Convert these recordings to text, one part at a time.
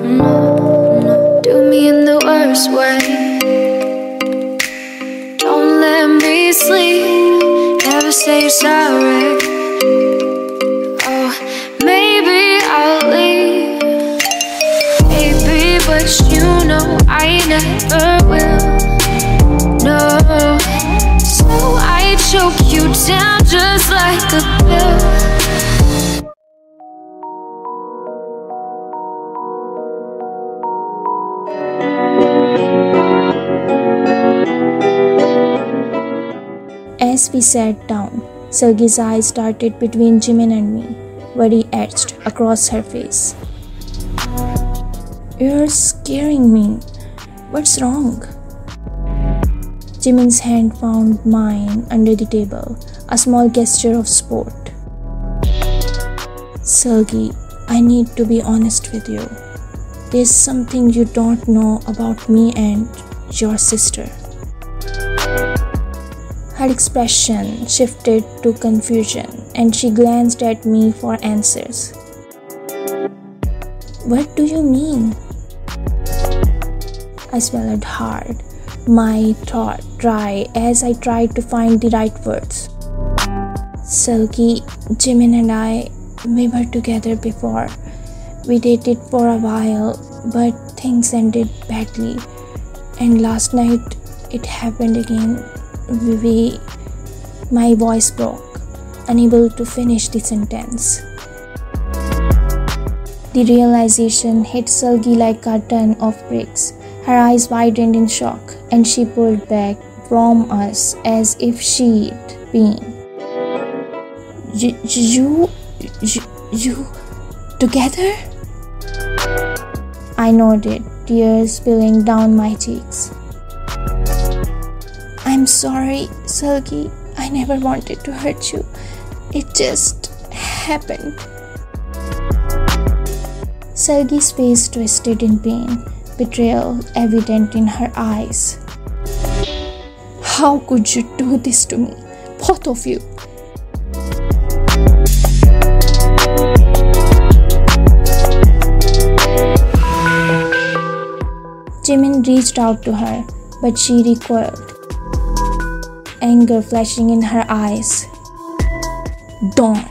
no, do me in the worst way. Don't let me sleep, never say you're sorry. Oh, maybe I'll leave, baby, but you know I never will. No, so I choke you down just like a pill. As we sat down, Sergey's eyes started between Jimin and me, very etched across her face. You're scaring me. What's wrong? Jimin's hand found mine under the table, a small gesture of support. Sergey, I need to be honest with you. There's something you don't know about me and your sister. Her expression shifted to confusion, and she glanced at me for answers. What do you mean? I swallowed hard, my throat dry as I tried to find the right words. Sergey, Jimin and I, we were together before. We dated for a while, but things ended badly. And last night, it happened again. My voice broke, unable to finish the sentence. The realization hit Sergey like a ton of bricks. Her eyes widened in shock, and she pulled back from us as if she'd been. You together? I nodded, tears spilling down my cheeks. I'm sorry, Sergey. I never wanted to hurt you. It just happened. Sergey's face twisted in pain, betrayal evident in her eyes. How could you do this to me, both of you? Jimin reached out to her, but she recoiled, anger flashing in her eyes. Don't.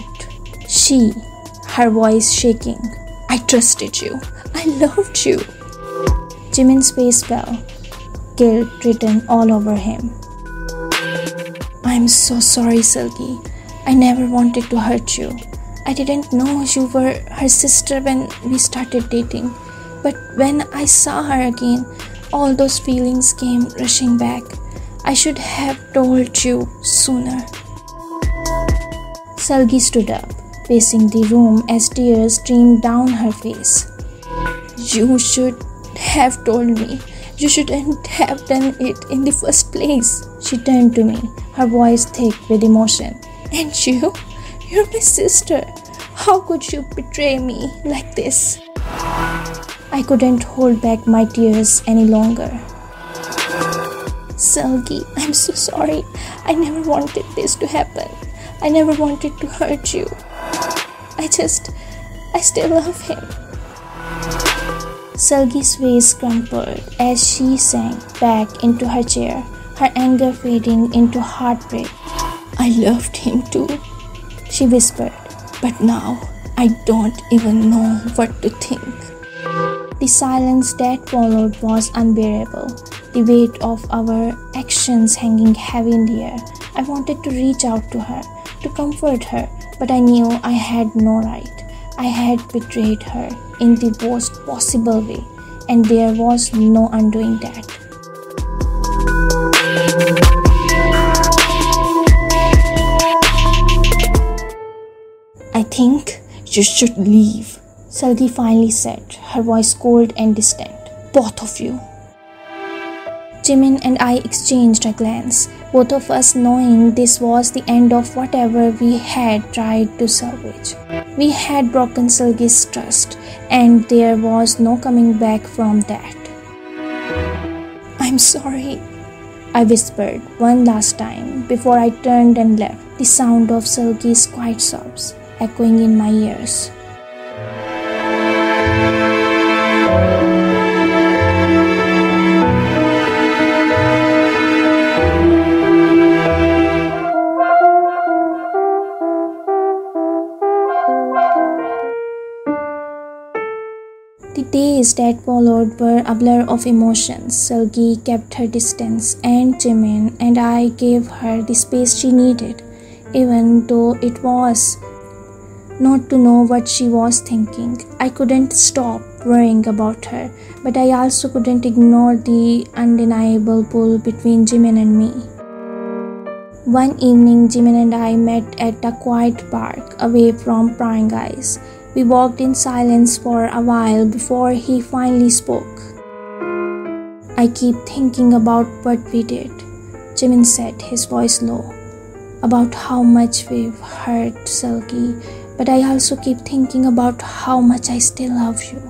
Her voice shaking. I trusted you. I loved you. Jimin's face fell, guilt written all over him. I'm so sorry, Sergey. I never wanted to hurt you. I didn't know you were her sister when we started dating. But when I saw her again, all those feelings came rushing back. I should have told you sooner. Sergey stood up, pacing the room as tears streamed down her face. You should have told me. You shouldn't have done it in the first place. She turned to me, her voice thick with emotion. And you? You're my sister. How could you betray me like this? I couldn't hold back my tears any longer. Sergey, I'm so sorry. I never wanted this to happen. I never wanted to hurt you. I still love him. Sergey's face crumpled as she sank back into her chair, her anger fading into heartbreak. I loved him too, she whispered, but now I don't even know what to think. The silence that followed was unbearable, the weight of our actions hanging heavy in the air. I wanted to reach out to her, to comfort her, but I knew I had no right. I had betrayed her in the worst possible way, and there was no undoing that. I think you should leave, Sergey finally said, her voice cold and distant. Both of you. Jimin and I exchanged a glance, both of us knowing this was the end of whatever we had tried to salvage. We had broken Sergey's trust, and there was no coming back from that. I'm sorry, I whispered one last time before I turned and left, the sound of Sergey's quiet sobs echoing in my ears. The days that followed were a blur of emotions. Selgi kept her distance, and Jimin and I gave her the space she needed, even though it was not to know what she was thinking. I couldn't stop worrying about her, but I also couldn't ignore the undeniable pull between Jimin and me. One evening, Jimin and I met at a quiet park away from prying eyes. We walked in silence for a while before he finally spoke. "I keep thinking about what we did," Jimin said, his voice low. "About how much we've hurt Selgi, but I also keep thinking about how much I still love you."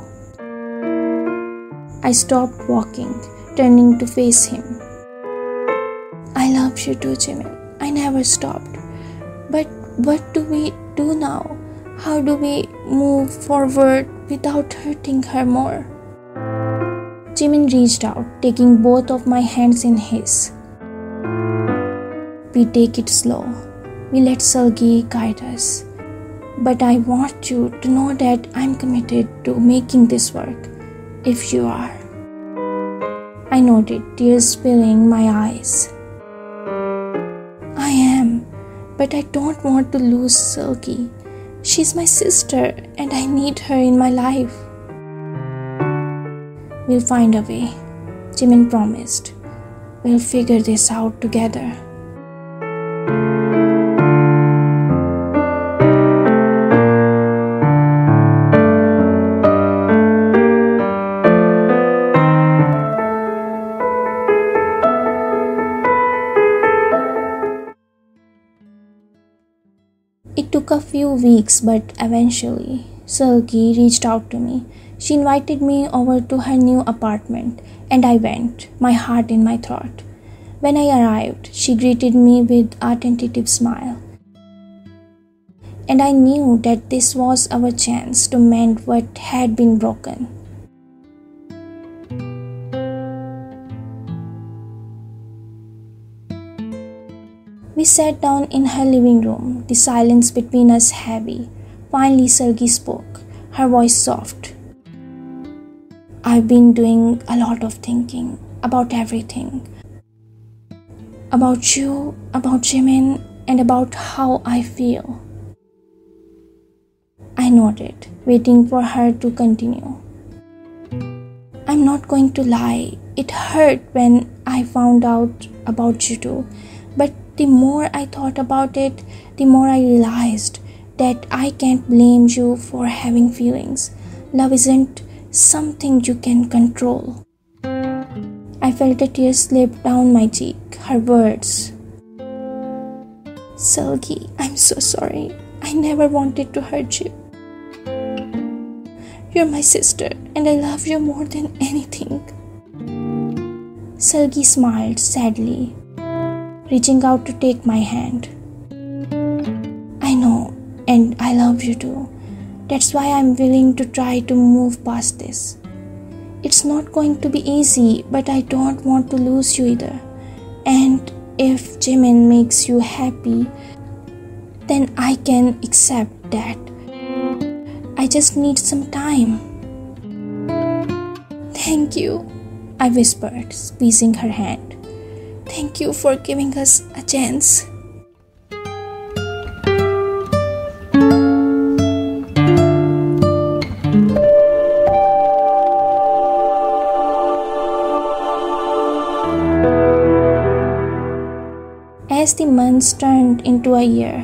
I stopped walking, turning to face him. "I love you too, Jimin. I never stopped. But what do we do now? How do we move forward without hurting her more?" Jimin reached out, taking both of my hands in his. "We take it slow. We let Selgi guide us. But I want you to know that I'm committed to making this work, if you are." I nodded, tears filling my eyes. "I am, but I don't want to lose Selgi. She's my sister and I need her in my life." "We'll find a way," Jimin promised. "We'll figure this out together." It took a few weeks, but eventually, Selgi reached out to me. She invited me over to her new apartment, and I went, my heart in my throat. When I arrived, she greeted me with a tentative smile. And I knew that this was our chance to mend what had been broken. We sat down in her living room, the silence between us heavy. Finally, Selgi spoke, her voice soft. "I've been doing a lot of thinking about everything. About you, about Jimin, and about how I feel." I nodded, waiting for her to continue. "I'm not going to lie. It hurt when I found out about you too. But the more I thought about it, the more I realized that I can't blame you for having feelings. Love isn't something you can control." I felt a tear slip down my cheek. Her words. "Selgi, I'm so sorry. I never wanted to hurt you. You're my sister and I love you more than anything." Selgi smiled sadly, reaching out to take my hand. "I know, and I love you too. That's why I'm willing to try to move past this. It's not going to be easy, but I don't want to lose you either. And if Jimin makes you happy, then I can accept that. I just need some time." "Thank you," I whispered, squeezing her hand. "Thank you for giving us a chance." As the months turned into a year,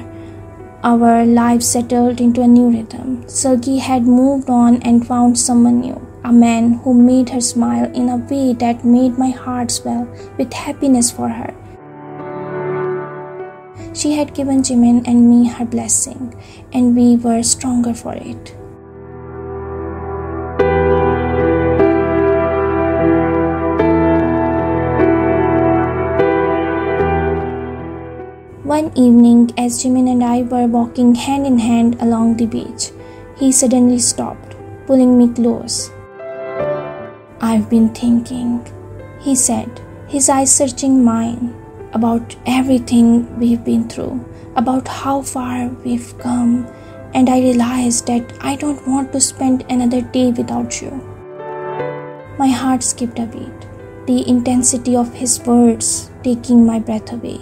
our lives settled into a new rhythm. Selgi had moved on and found someone new, a man who made her smile in a way that made my heart swell with happiness for her. She had given Jimin and me her blessing, and we were stronger for it. One evening, as Jimin and I were walking hand in hand along the beach, he suddenly stopped, pulling me close. "I've been thinking," he said, his eyes searching mine, "about everything we've been through, about how far we've come, and I realized that I don't want to spend another day without you." My heart skipped a beat, the intensity of his words taking my breath away.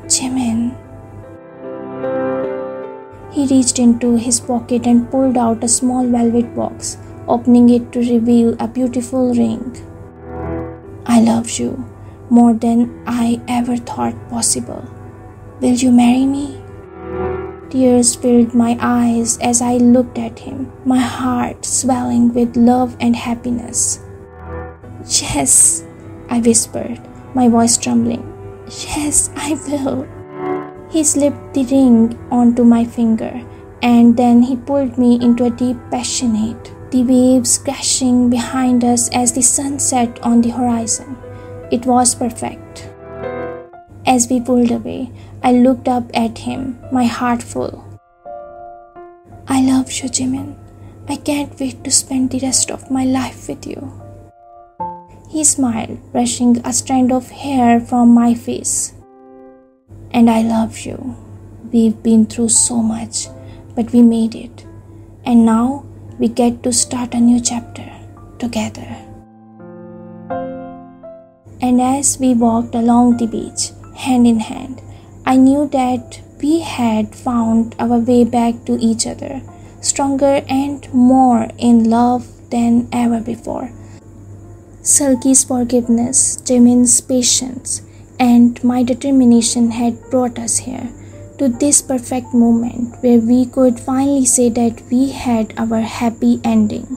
Jimin. He reached into his pocket and pulled out a small velvet box, opening it to reveal a beautiful ring. I love you more than I ever thought possible. Will you marry me? Tears filled my eyes as I looked at him, my heart swelling with love and happiness. Yes, I whispered, my voice trembling. Yes, I will. He slipped the ring onto my finger, and then he pulled me into a deep passionate, the waves crashing behind us as the sun set on the horizon. It was perfect. As we pulled away, I looked up at him, my heart full. I love you, Jimin. I can't wait to spend the rest of my life with you. He smiled, brushing a strand of hair from my face. And I love you. We've been through so much, but we made it. And now we get to start a new chapter together. And as we walked along the beach, hand in hand, I knew that we had found our way back to each other, stronger and more in love than ever before. Sulky's forgiveness, Jimin's patience, and my determination had brought us here, to this perfect moment where we could finally say that we had our happy ending.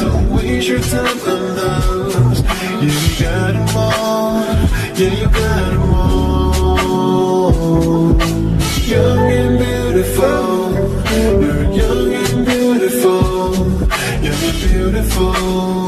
Don't waste your time on those. Yeah, you got it all. Yeah, you got it all. Young and beautiful. You're young and beautiful. Young and beautiful.